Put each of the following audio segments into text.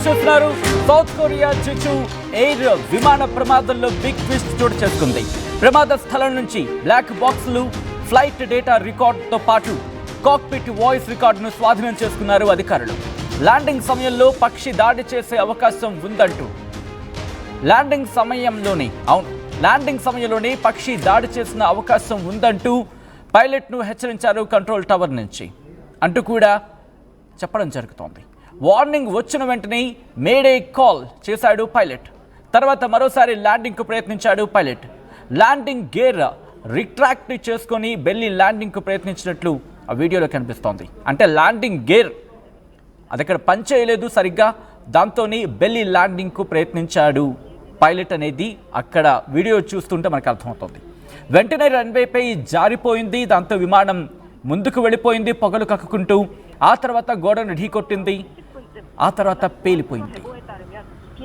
చూస్తున్నారు south Korea Jeju air విమాన ప్రమాదంలో బిగ్ ట్విస్ట్ చోటు చేసుకుంది. ప్రమాద స్థలం నుంచి బ్లాక్ బాక్సులు, ఫ్లైట్ డేటా రికార్డుతో పాటు కాక్పిట్ వాయిస్ రికార్డును స్వాధీనం చేసుకున్నారు అధికారులు. ల్యాండింగ్ సమయంలో పక్షి దాడి చేసే అవకాశం ఉందంటూ ల్యాండింగ్ సమయంలోనే పక్షి దాడి చేసిన అవకాశం ఉందంటూ పైలట్ను హెచ్చరించారు కంట్రోల్ టవర్ నుంచి అంటూ కూడా చెప్పడం జరుగుతోంది. వార్నింగ్ వచ్చిన వెంటనే మేడే కాల్ చేశాడు పైలట్. తర్వాత మరోసారి ల్యాండింగ్కు ప్రయత్నించాడు పైలట్. ల్యాండింగ్ గేర్ రిట్రాక్ట్ చేసుకొని బెల్లి ల్యాండింగ్కు ప్రయత్నించినట్లు ఆ వీడియోలో కనిపిస్తోంది. అంటే ల్యాండింగ్ గేర్ అది అక్కడ పనిచేయలేదు సరిగ్గా, దాంతో బెల్లి ల్యాండింగ్కు ప్రయత్నించాడు పైలట్ అనేది అక్కడ వీడియో చూస్తుంటే మనకు అర్థమవుతుంది. వెంటనే రన్వేపై జారిపోయింది. దాంతో విమానం ముందుకు వెళ్ళిపోయింది పొగలు కక్కుకుంటూ. ఆ తర్వాత గోడను ఢీకొట్టింది. ఆ తర్వాత పేలిపోయింది.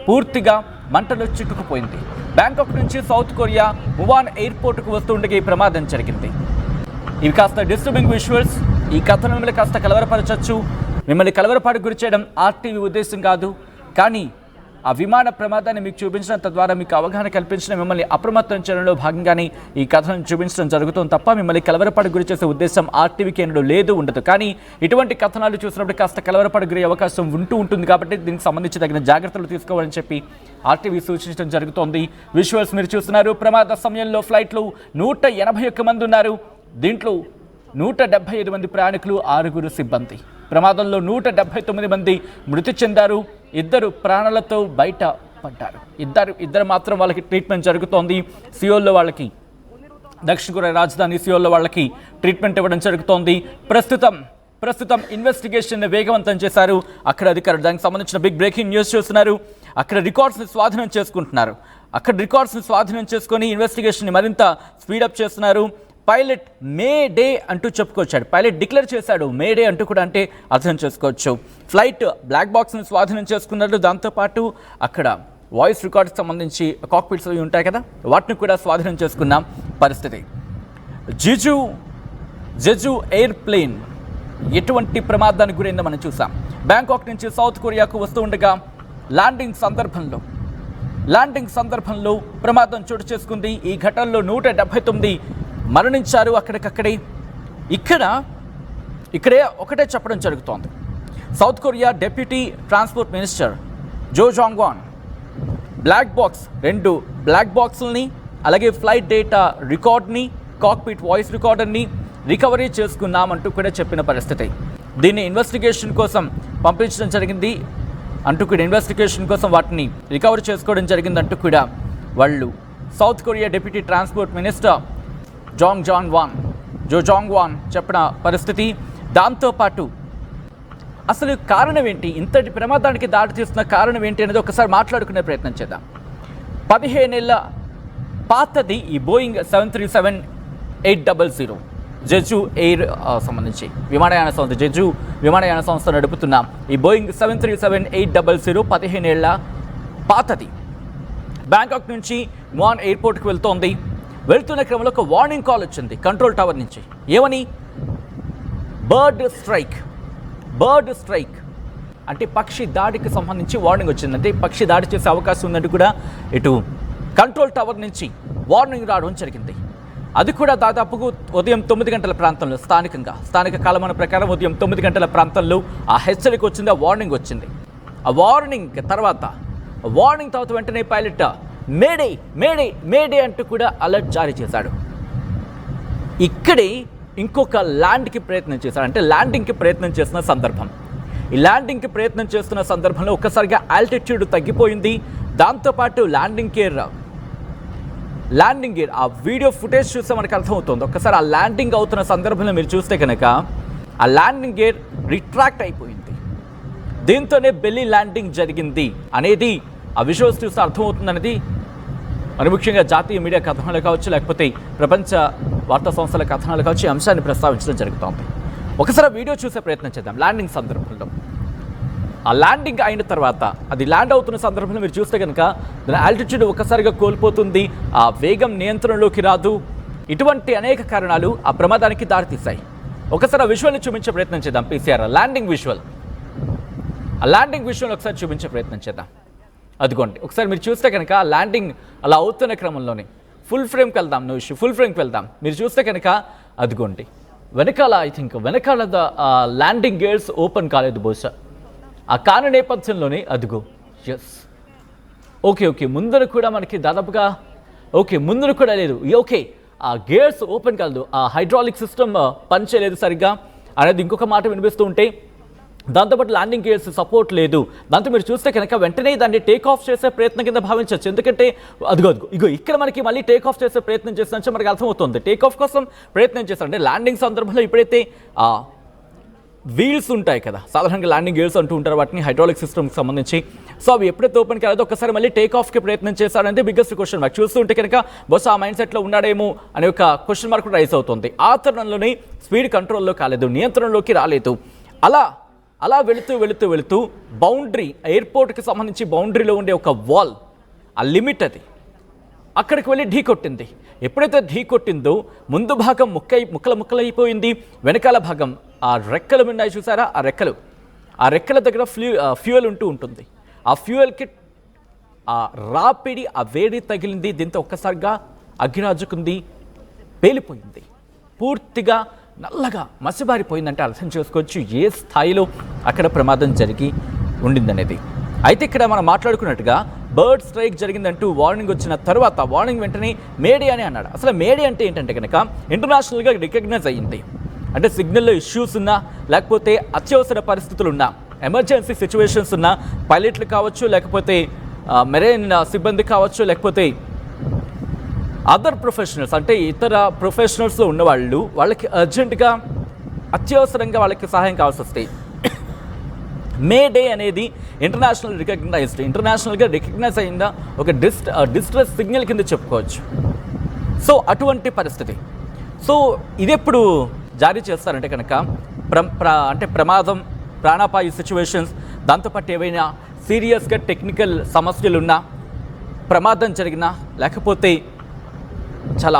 పూర్తిగా మంటలు చిక్కుకుపోయింది. బ్యాంకాక్ నుంచి సౌత్ కొరియా మువాన్ ఎయిర్పోర్టుకు వస్తుండగా ఈ ప్రమాదం జరిగింది. ఇవి కాస్త డిస్టర్బింగ్ విజువల్స్. ఈ కథను మిమ్మల్ని కాస్త కలవరపరచచ్చు. మిమ్మల్ని కలవరపాటుకు గురి చేయడం ఆర్టీవీ ఉద్దేశం కాదు. కానీ ఆ విమాన ప్రమాదాన్ని మీకు చూపించడం, తద్వారా మీకు అవగాహన కల్పించడం, మిమ్మల్ని అప్రమత్తం చేయడంలో భాగంగానే ఈ కథను చూపించడం జరుగుతుంది తప్ప మిమ్మల్ని కలవరపాటుకు గురి చేసే ఉద్దేశం ఆర్టీవీ కేంద్రంలో లేదు, ఉండదు. కానీ ఇటువంటి కథనాలు చూసినప్పుడు కాస్త కలవరపాటుకు గురి అవకాశం ఉంటుంది కాబట్టి దీనికి సంబంధించి తగిన జాగ్రత్తలు తీసుకోవాలని చెప్పి ఆర్టీవీ సూచించడం జరుగుతోంది. విజువల్స్ మీరు చూస్తున్నారు. ప్రమాద సమయంలో ఫ్లైట్లో 181 మంది ఉన్నారు. దీంట్లో 175 మంది ప్రయాణికులు, 6 సిబ్బంది. ప్రమాదంలో 179 మంది మృతి చెందారు. 2 ప్రాణాలతో బయట పడ్డారు. ఇద్దరు మాత్రం వాళ్ళకి ట్రీట్మెంట్ జరుగుతోంది. సియోల్లో వాళ్ళకి, దక్షిణ కొరియా రాజధాని సియోల్లో వాళ్ళకి ట్రీట్మెంట్ ఇవ్వడం జరుగుతోంది. ప్రస్తుతం ఇన్వెస్టిగేషన్ వేగవంతం చేశారు అక్కడ అధికారులు. దానికి సంబంధించిన బిగ్ బ్రేకింగ్ న్యూస్ చూస్తున్నారు. అక్కడ రికార్డ్స్ని స్వాధీనం చేసుకుంటున్నారు. స్వాధీనం చేసుకొని ఇన్వెస్టిగేషన్ని మరింత స్పీడప్ చేస్తున్నారు. పైలట్ మే డే అంటూ చెప్పుకొచ్చాడు. పైలట్ డిక్లేర్ చేశాడు మే డే అంటూ కూడా, అంటే అర్థం చేసుకోవచ్చు. ఫ్లైట్ బ్లాక్ బాక్స్ని స్వాధీనం చేసుకున్నారు. దాంతోపాటు అక్కడ వాయిస్ రికార్డ్కి సంబంధించి కాక్పిట్స్ అవి ఉంటాయి కదా, వాటిని కూడా స్వాధీనం చేసుకున్న పరిస్థితి. జెజు ఎయిర్ప్లేన్ ఎటువంటి ప్రమాదానికి గురైందో మనం చూసాం. బ్యాంకాక్ నుంచి సౌత్ కొరియాకు వస్తూ ఉండగా ల్యాండింగ్ సందర్భంలో ప్రమాదం చోటు చేసుకుంది. ఈ ఘటనలో 179 మరణించారు అక్కడికక్కడే. ఇక్కడే ఒకటే చెప్పడం జరుగుతోంది. South Korea deputy transport minister Jo Jang Won రెండు బ్లాక్ బాక్సుల్ని, అలాగే ఫ్లైట్ డేటా రికార్డ్ని, కాక్పిట్ వాయిస్ రికార్డర్ని రికవరీ చేసుకున్నామంటూ కూడా చెప్పిన పరిస్థితి. దీన్ని ఇన్వెస్టిగేషన్ కోసం పంపించడం జరిగింది అంటూ కూడా, ఇన్వెస్టిగేషన్ కోసం వాటిని రికవరీ చేసుకోవడం జరిగిందంటూ కూడా వాళ్ళు South Korea deputy transport minister Jo Jang Won చెప్పిన పరిస్థితి. దాంతోపాటు అసలు కారణం ఏంటి, ఇంతటి ప్రమాదానికి దారి తీస్తున్న కారణం ఏంటి అనేది ఒకసారి మాట్లాడుకునే ప్రయత్నం చేద్దాం. 15 ఏళ్ల పాతది ఈ బోయింగ్ 737-800 జెజు ఎయిర్ సంబంధించి జెజు విమానయాన సంస్థ నడుపుతున్న ఈ బోయింగ్ 737-800 15 ఏళ్ల పాతది. బ్యాంకాక్ నుంచి మువాన్ ఎయిర్పోర్ట్కి వెళ్తున్న క్రమంలో ఒక వార్నింగ్ కాల్ వచ్చింది కంట్రోల్ టవర్ నుంచి. ఏమని? బర్డ్ స్ట్రైక్ అంటే పక్షి దాడికి సంబంధించి వార్నింగ్ వచ్చింది. అంటే పక్షి దాడి చేసే అవకాశం ఉందంటూ కూడా ఇటు కంట్రోల్ టవర్ నుంచి వార్నింగ్ రావడం జరిగింది. అది కూడా దాదాపుగా ఉదయం 9 గంటల ప్రాంతంలో, స్థానిక కాలమాన ప్రకారం ఉదయం 9 గంటల ప్రాంతంలో ఆ హెచ్చరిక వచ్చింది, ఆ వార్నింగ్ వచ్చింది. ఆ వార్నింగ్ తర్వాత వెంటనే పైలట్ మేడే అంటూ కూడా అలర్ట్ జారీ చేశాడు. ఇక్కడే ఇంకొక ల్యాండింగ్కి ప్రయత్నం చేస్తున్న సందర్భం. ఈ ల్యాండింగ్కి ప్రయత్నం చేస్తున్న సందర్భంలో ఒక్కసారిగా ఆల్టిట్యూడ్ తగ్గిపోయింది. దాంతోపాటు ల్యాండింగ్ గేర్ ఆ వీడియో ఫుటేజ్ చూస్తే మనకు అర్థమవుతుంది. ఒక్కసారి ఆ ల్యాండింగ్ అవుతున్న సందర్భంలో మీరు చూస్తే కనుక ఆ ల్యాండింగ్ గేర్ రిట్రాక్ట్ అయిపోయింది. దీంతోనే బెల్లి ల్యాండింగ్ జరిగింది అనేది ఆ విజువల్స్ చూస్తే అర్థమవుతుంది అనేది మరి ముఖ్యంగా జాతీయ మీడియా కథనాలు కావచ్చు, లేకపోతే ప్రపంచ వార్తా సంస్థల కథనాలు కావచ్చు, ఈ అంశాన్ని ప్రస్తావించడం జరుగుతోంది. ఒకసారి వీడియో చూసే ప్రయత్నం చేద్దాం. ల్యాండింగ్ సందర్భంలో ఆ ల్యాండింగ్ అయిన తర్వాత అది ల్యాండ్ అవుతున్న సందర్భంలో మీరు చూస్తే కనుక దాని ఆల్టిట్యూడ్ ఒక్కసారిగా కోల్పోతుంది, ఆ వేగం నియంత్రణలోకి రాదు. ఇటువంటి అనేక కారణాలు ఆ ప్రమాదానికి దారితీశాయి. ఒకసారి ఆ విజువల్ని చూపించే ప్రయత్నం చేద్దాం. PCR landing visual. ఆ ల్యాండింగ్ విషయంలో ఒకసారి చూపించే ప్రయత్నం చేద్దాం. అదిగోండి ఒకసారి మీరు చూస్తే కనుక ల్యాండింగ్ అలా అవుతున్న క్రమంలోనే ఫుల్ ఫ్రేమ్కి వెళ్దాం, నో ఇష్యూ, ఫుల్ ఫ్రేమ్కి వెళ్దాం. మీరు చూస్తే కనుక అదిగోండి వెనకాల ఐ థింక్ వెనకాల ల్యాండింగ్ గేర్స్ ఓపెన్ కాలేదు బహుశా. ఆ కాని నేపథ్యంలోనే అదిగో ఎస్ ఓకే ముందర కూడా మనకి దాదాపుగా ముందర కూడా లేదు. ఆ గేర్స్ ఓపెన్ కాలేదు, ఆ హైడ్రాలిక్ సిస్టమ్ పనిచేయలేదు సరిగ్గా అనేది ఇంకొక మాట వినిపిస్తూ ఉంటే, దాంతోపాటు ల్యాండింగ్ గేర్స్ సపోర్ట్ లేదు. దాంతో మీరు చూస్తే కనుక వెంటనే దాన్ని టేక్ ఆఫ్ చేసే ప్రయత్నం కింద భావించవచ్చు. ఎందుకంటే ఇగో ఇక్కడ మనకి మళ్ళీ టేక్ ఆఫ్ చేసే ప్రయత్నం చేస్తున్నట్టు మనకి అర్థమవుతుంది. టేక్ ఆఫ్ కోసం ప్రయత్నం చేస్తారు అంటే ల్యాండింగ్ సందర్భంలో ఎప్పుడైతే వీల్స్ ఉంటాయి కదా, సాధారణంగా ల్యాండింగ్ గేర్స్ అంటూ ఉంటారు వాటిని, హైడ్రాలిక్ సిస్టమ్కి సంబంధించి. సో అవి ఎప్పుడైతే ఓపెన్ కాలేదో ఒక్కసారి మళ్ళీ టేక్ ఆఫ్కి ప్రయత్నం చేశారనేది బిగ్గెస్ట్ క్వశ్చన్ మార్క్. చూస్తూ ఉంటే కనుక బహుశా ఆ మైండ్ సెట్లో ఉన్నాడేమో అనే ఒక క్వశ్చన్ మార్క్ రైజ్ అవుతుంది. ఆ తరుణంలోనే స్పీడ్ కంట్రోల్లో కాలేదు, నియంత్రణలోకి రాలేదు. అలా వెళుతూ బౌండరీ, ఎయిర్పోర్ట్కి సంబంధించి బౌండరీలో ఉండే ఒక వాల్, ఆ లిమిట్ అది, అక్కడికి వెళ్ళి ఢీ కొట్టింది. ఎప్పుడైతే ఢీ కొట్టిందో ముందు భాగం ముక్కలైపోయింది. వెనకాల భాగం ఆ రెక్కలు ఉన్నాయి చూసారా, ఆ రెక్కల దగ్గర ఫ్యూయల్ ఉంటుంది. ఆ ఫ్యూయల్కి ఆ రాపిడి, ఆ వేడి తగిలింది. దీంతో ఒక్కసారిగా అగ్గిరాజుకుంది, పేలిపోయింది, పూర్తిగా నల్లగా మసిబారిపోయిందంటే అర్థం చేసుకోవచ్చు ఏ స్థాయిలో అక్కడ ప్రమాదం జరిగి ఉండిందనేది. అయితే ఇక్కడ మనం మాట్లాడుకున్నట్టుగా బర్డ్ స్ట్రైక్ జరిగిందంటూ వార్నింగ్ వచ్చిన తర్వాత వార్నింగ్ వెంటనే మేడే అని అన్నాడు. అసలు మేడే అంటే ఏంటంటే కనుక ఇంటర్నేషనల్గా రికగ్నైజ్ అయ్యింది. అంటే సిగ్నల్లో ఇష్యూస్ ఉన్నా, లేకపోతే అత్యవసర పరిస్థితులు ఉన్నా, ఎమర్జెన్సీ సిచ్యువేషన్స్ ఉన్నా, పైలట్లు కావచ్చు, లేకపోతే మెరైన్ సిబ్బంది కావచ్చు, లేకపోతే అదర్ ప్రొఫెషనల్స్ అంటే ఇతర ప్రొఫెషనల్స్లో ఉన్నవాళ్ళు, వాళ్ళకి అర్జెంటుగా అత్యవసరంగా వాళ్ళకి సహాయం కావాల్సి వస్తాయి. మే డే అనేది ఇంటర్నేషనల్గా రికగ్నైజ్ అయిందా ఒక డిస్ట్రెస్ సిగ్నల్ కింద చెప్పుకోవచ్చు. సో అటువంటి పరిస్థితి. సో ఇదెప్పుడు జారీ చేస్తారంటే కనుక అంటే ప్రమాదం, ప్రాణాపాయ సిచ్యువేషన్స్, దాంతోపాటు ఏవైనా సీరియస్గా టెక్నికల్ సమస్యలున్నా, ప్రమాదం జరిగినా, లేకపోతే చాలా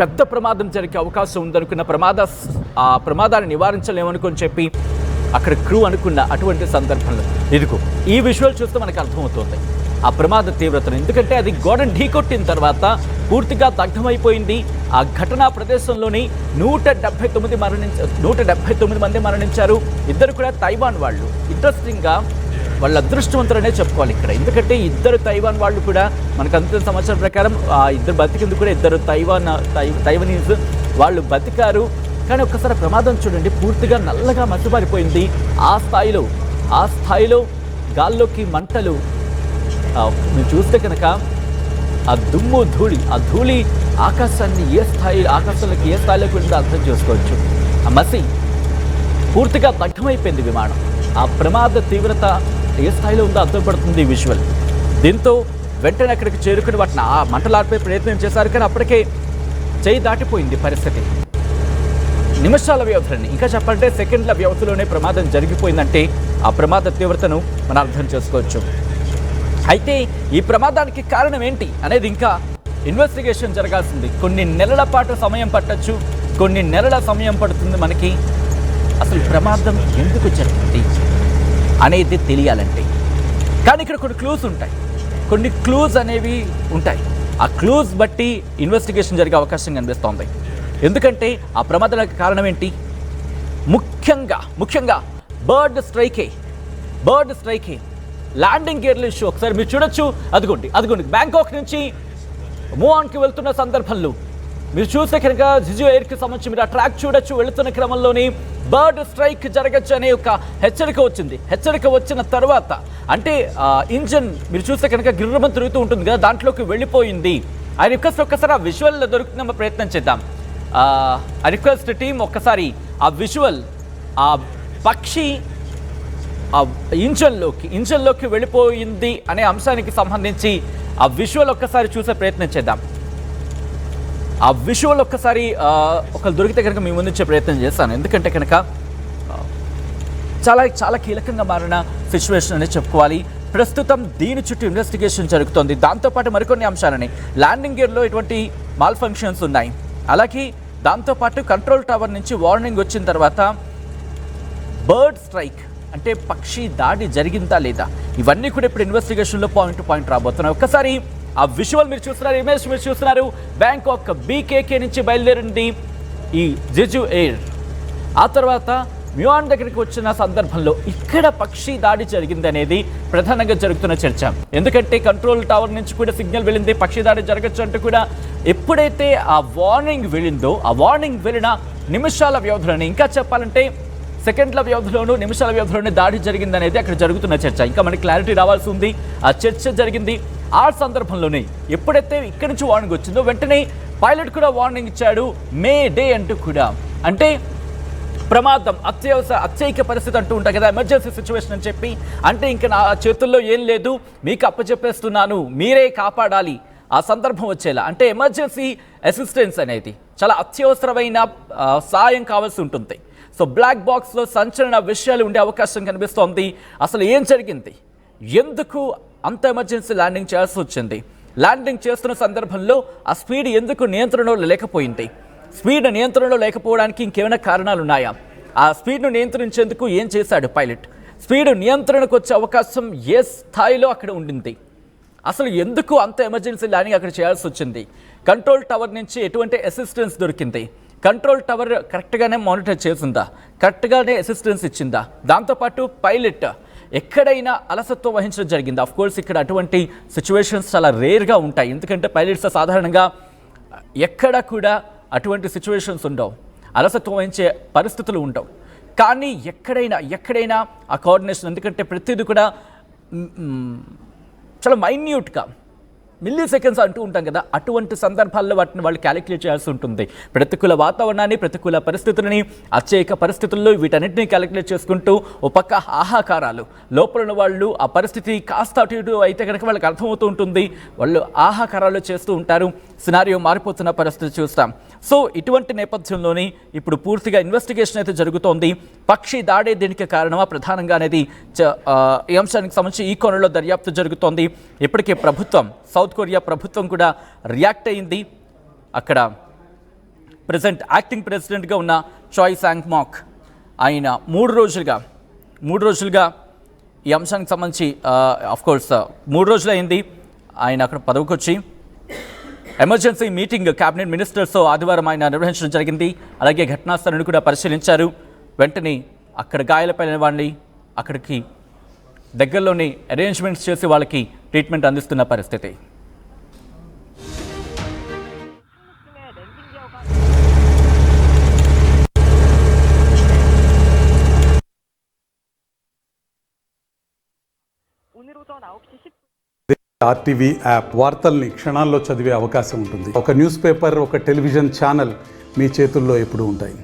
పెద్ద ప్రమాదం జరిగే అవకాశం ఉందనుకున్న ఆ ప్రమాదాన్ని నివారించలేమనుకొని చెప్పి అక్కడ క్రూ అనుకున్న అటువంటి సందర్భంలో ఇదిగో ఈ విజువల్ చూస్తే మనకు అర్థమవుతుంది ఆ ప్రమాద తీవ్రతను. ఎందుకంటే అది గోడను ఢీకొట్టిన తర్వాత పూర్తిగా దగ్ధమైపోయింది. ఆ ఘటనా ప్రదేశంలోని 179 మంది మరణించారు. ఇద్దరు కూడా తైవాన్ వాళ్ళు. ఇంట్రెస్టింగ్గా వాళ్ళ అదృష్టవంతులనే చెప్పుకోవాలి ఇక్కడ. ఎందుకంటే ఇద్దరు తైవాన్ వాళ్ళు కూడా మనకు అందిన సమాచారం ప్రకారం ఇద్దరు బతికింది కూడా ఇద్దరు తైవనీస్ వాళ్ళు బతికారు. కానీ ఒక్కసారి ప్రమాదం చూడండి, పూర్తిగా నల్లగా మసిబారిపోయింది. ఆ స్థాయిలో గాల్లోకి మంటలు. మీరు చూస్తే కనుక ఆ దుమ్ము ధూళి ఆకాశంలోకి ఏ స్థాయిలోకి వెళ్ళిందో అర్థం చేసుకోవచ్చు. ఆ మసి పూర్తిగా దగ్ధమైపోయింది విమానం. ఆ ప్రమాద తీవ్రత ఏ స్థాయిలో ఉందో అర్థపడుతుంది విజువల్. దీంతో వెంటనే అక్కడికి చేరుకుని వాటిని ఆ మంటలార్పే ప్రయత్నం చేశారు. కానీ అప్పటికే చేయి దాటిపోయింది పరిస్థితి. నిమిషాల వ్యవధిని, ఇంకా చెప్పాలంటే సెకండ్ల వ్యవధిలోనే ప్రమాదం జరిగిపోయిందంటే ఆ ప్రమాద తీవ్రతను మనం అర్థం చేసుకోవచ్చు. అయితే ఈ ప్రమాదానికి కారణం ఏంటి అనేది ఇంకా ఇన్వెస్టిగేషన్ జరగాల్సింది. కొన్ని నెలల పాటు సమయం పట్టచ్చు, కొన్ని నెలల సమయం పడుతుంది మనకి అసలు ప్రమాదం ఎందుకు జరిగింది అనేది తెలియాలంటే. కానీ ఇక్కడ కొన్ని క్లూస్ అనేవి ఉంటాయి. ఆ క్లూస్ బట్టి ఇన్వెస్టిగేషన్ జరిగే అవకాశం కనిపిస్తోంది. ఎందుకంటే ఆ ప్రమాదానికి కారణం ఏంటి? ముఖ్యంగా బర్డ్ స్ట్రైకే. ల్యాండింగ్ గేర్ల ఇష్యూ ఒకసారి మీరు చూడొచ్చు. అదిగోండి బ్యాంకాక్ నుంచి మూఆన్కి వెళ్తున్న సందర్భంలో మీరు చూస్తే కనుక జిజు ఎయిర్కి సంబంధించి మీరు ఆ ట్రాక్ చూడొచ్చు. వెళుతున్న క్రమంలోని బర్డ్ స్ట్రైక్ జరగచ్చు అనే ఒక హెచ్చరిక వచ్చింది. హెచ్చరిక వచ్చిన తర్వాత అంటే ఇంజన్ మీరు చూస్తే కనుక గిర్రమని తిరుగుతూ ఉంటుంది కదా, దాంట్లోకి వెళ్ళిపోయింది. ఆ రిక్వెస్ట్ ఒక్కసారి ఆ విజువల్ దొరుకుతున్న ప్రయత్నం చేద్దాం. ఆ రిక్వెస్ట్ టీం ఒక్కసారి ఆ విజువల్, ఆ పక్షి ఆ ఇంజన్లోకి వెళ్ళిపోయింది అనే అంశానికి సంబంధించి ఆ విజువల్ ఒక్కసారి చూసే ప్రయత్నం చేద్దాం. ఆ విజువల్ ఒక్కసారి ఒకరు దొరికితే కనుక మీ ముందుంచే ప్రయత్నం చేస్తాను. ఎందుకంటే కనుక చాలా కీలకంగా మారిన సిచ్యువేషన్ అని చెప్పుకోవాలి. ప్రస్తుతం దీని చుట్టూ ఇన్వెస్టిగేషన్ జరుగుతోంది. దాంతోపాటు మరికొన్ని అంశాలని ల్యాండింగ్ గేర్లో ఎటువంటి మాల్ ఫంక్షన్స్ ఉన్నాయి, అలాగే దాంతోపాటు కంట్రోల్ టవర్ నుంచి వార్నింగ్ వచ్చిన తర్వాత బర్డ్ స్ట్రైక్ అంటే పక్షి దాడి జరిగిందా లేదా, ఇవన్నీ కూడా ఇప్పుడు ఇన్వెస్టిగేషన్లో పాయింట్ రాబోతున్నాయి. ఒక్కసారి ఆ విజువల్ మీరు చూస్తున్నారు, ఇమేజ్ మీరు చూస్తున్నారు. బ్యాంకాక్ బీకేకే నుంచి బయలుదేరింది ఈ జెజు ఎయిర్. ఆ తర్వాత మ్యూఆన్ దగ్గరికి వచ్చిన సందర్భంలో ఇక్కడ పక్షి దాడి జరిగింది అనేది ప్రధానంగా జరుగుతున్న చర్చ. ఎందుకంటే కంట్రోల్ టవర్ నుంచి కూడా సిగ్నల్ వెళ్ళింది పక్షి దాడి జరగచ్చు అంటూ కూడా. ఎప్పుడైతే ఆ వార్నింగ్ వెళ్ళిందో, ఆ వార్నింగ్ వెళ్ళిన నిమిషాల వ్యవధిలోనే, ఇంకా చెప్పాలంటే సెకండ్ల వ్యవధిలోనూ నిమిషాల వ్యవధిలోనే దాడి జరిగింది అనేది అక్కడ జరుగుతున్న చర్చ. ఇంకా మనకి క్లారిటీ రావాల్సి ఉంది. ఆ చర్చ జరిగింది ఆ సందర్భంలోనే. ఎప్పుడైతే ఇక్కడి నుంచి వార్నింగ్ వచ్చిందో వెంటనే పైలట్ కూడా వార్నింగ్ ఇచ్చాడు, మే డే అంటూ కూడా. అంటే ప్రమాదం, అత్యయిక పరిస్థితి అంటూ ఉంటాయి కదా, ఎమర్జెన్సీ సిచ్యువేషన్ అని చెప్పి. అంటే ఇంకా నా చేతుల్లో ఏం లేదు, మీకు అప్పచెప్పేస్తున్నాను, మీరే కాపాడాలి ఆ సందర్భం వచ్చేలా. అంటే ఎమర్జెన్సీ అసిస్టెన్స్ అనేది చాలా అత్యవసరమైన సాయం కావాల్సి ఉంటుంది. సో బ్లాక్ బాక్స్లో సంచలన విషయాలు ఉండే అవకాశం కనిపిస్తోంది. అసలు ఏం జరిగింది, ఎందుకు అంత ఎమర్జెన్సీ ల్యాండింగ్ చేయాల్సి వచ్చింది, ల్యాండింగ్ చేస్తున్న సందర్భంలో ఆ స్పీడ్ ఎందుకు నియంత్రణలో లేకపోయింది, స్పీడ్ నియంత్రణలో లేకపోవడానికి ఇంకేమైనా కారణాలు ఉన్నాయా, ఆ స్పీడ్ను నియంత్రించేందుకు ఏం చేశాడు పైలట్, స్పీడ్ నియంత్రణకు వచ్చే అవకాశం ఏ స్థాయిలో అక్కడ ఉండింది, అసలు ఎందుకు అంత ఎమర్జెన్సీ ల్యాండింగ్ అక్కడ చేయాల్సి వచ్చింది, కంట్రోల్ టవర్ నుంచి ఎటువంటి అసిస్టెన్స్ దొరికింది, కంట్రోల్ టవర్ కరెక్ట్గానే మానిటర్ చేసిందా, కరెక్ట్గానే అసిస్టెన్స్ ఇచ్చిందా, దాంతోపాటు పైలట్ ఎక్కడైనా అలసత్వం వహించడం జరిగింది. ఆఫ్ కోర్స్ ఇక్కడ అటువంటి సిచ్యువేషన్స్ చాలా రేర్గా ఉంటాయి, ఎందుకంటే పైలట్స్ సాధారణంగా ఎక్కడ కూడా అటువంటి సిచ్యువేషన్స్ ఉండవు, అలసత్వం వహించే పరిస్థితులు ఉండవు. కానీ ఎక్కడైనా ఆ కోఆర్డినేషన్, ఎందుకంటే ప్రతిదీ కూడా చాలా మైన్యూట్గా మిల్లీ సెకండ్స్ అంటూ ఉంటాం కదా, అటువంటి సందర్భాల్లో వాటిని వాళ్ళు క్యాలిక్యులేట్ చేయాల్సి ఉంటుంది. ప్రతికూల వాతావరణాన్ని, ప్రతికూల పరిస్థితులని, అత్యయిక పరిస్థితుల్లో వీటన్నిటిని క్యాలిక్యులేట్ చేసుకుంటూ ఒక పక్క ఆహాకారాలు, లోపల ఉన్న వాళ్ళు ఆ పరిస్థితి కాస్త అటు ఇటు అయితే కనుక వాళ్ళకి అర్థమవుతూ ఉంటుంది, వాళ్ళు ఆహాకారాలు చేస్తూ ఉంటారు, సినారియో మారిపోతున్న పరిస్థితి చూస్తాం. సో ఇటువంటి నేపథ్యంలోనే ఇప్పుడు పూర్తిగా ఇన్వెస్టిగేషన్ అయితే జరుగుతోంది. పక్షి దాడే దీనికి కారణమా ప్రధానంగా అనేది ఈ అంశానికి సంబంధించి ఈ కోణంలో దర్యాప్తు జరుగుతోంది. ఇప్పటికే ప్రభుత్వం, సౌత్ కొరియా ప్రభుత్వం కూడా రియాక్ట్ అయింది. అక్కడ ప్రెసిడెంట్, యాక్టింగ్ ప్రెసిడెంట్గా ఉన్న చాయ్ సాంగ్ మాక్ ఆయన మూడు రోజులుగా ఈ అంశానికి సంబంధించి ఆఫ్కోర్స్ 3 రోజులు అయింది ఆయన అక్కడ పదవికి వచ్చి. ఎమర్జెన్సీ మీటింగ్ క్యాబినెట్ మినిస్టర్స్తో ఆదివారం ఆయన నిర్వహించడం జరిగింది. అలాగే ఘటనా స్థలాన్ని కూడా పరిశీలించారు. వెంటనే అక్కడ గాయాలపైన వాళ్ళని అక్కడికి దగ్గరలోని అరేంజ్మెంట్స్ చేసి వాళ్ళకి ట్రీట్మెంట్ అందిస్తున్న పరిస్థితి. ఆర్టీవీ యాప్ వార్తల్ని క్షణాల్లో చదివే అవకాశం ఉంటుంది. ఒక న్యూస్ పేపర్, ఒక టెలివిజన్ ఛానల్ మీ చేతుల్లో ఎప్పుడూ ఉంటాయి.